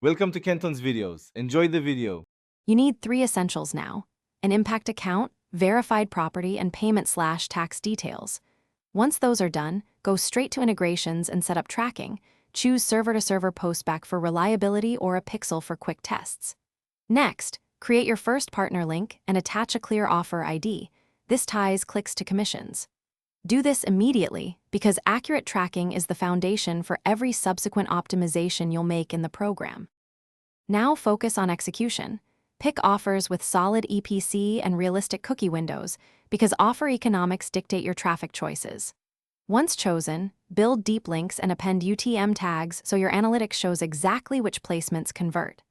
Welcome to Kenton's videos. Enjoy the video. You need 3 essentials now: an impact account, verified property, and payment/tax details. Once those are done, go straight to integrations and set up tracking. Choose server-to-server postback for reliability or a pixel for quick tests. Next, create your first partner link and attach a clear offer ID. This ties clicks to commissions. Do this immediately because accurate tracking is the foundation for every subsequent optimization you'll make in the program. Now focus on execution. Pick offers with solid EPC and realistic cookie windows because offer economics dictate your traffic choices. Once chosen, build deep links and append UTM tags so your analytics shows exactly which placements convert.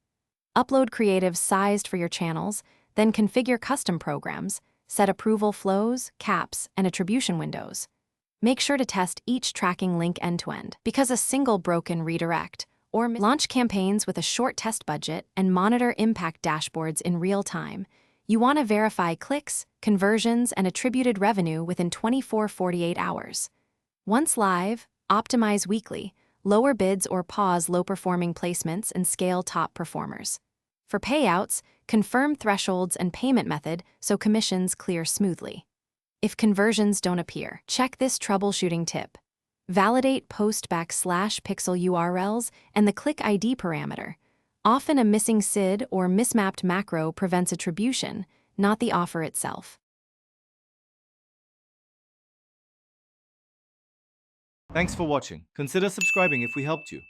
Upload creatives sized for your channels, then configure custom programs, set approval flows, caps, and attribution windows. Make sure to test each tracking link end-to-end because a single broken redirect or launch campaigns with a short test budget and monitor impact dashboards in real time. You want to verify clicks, conversions, and attributed revenue within 24-48 hours. Once live, optimize weekly, lower bids or pause low-performing placements and scale top performers. For payouts, confirm thresholds and payment method so commissions clear smoothly. If conversions don't appear, check this troubleshooting tip. Validate postback/pixel URLs and the click ID parameter. Often a missing SID or mismapped macro prevents attribution, not the offer itself. Thanks for watching. Consider subscribing if we helped you.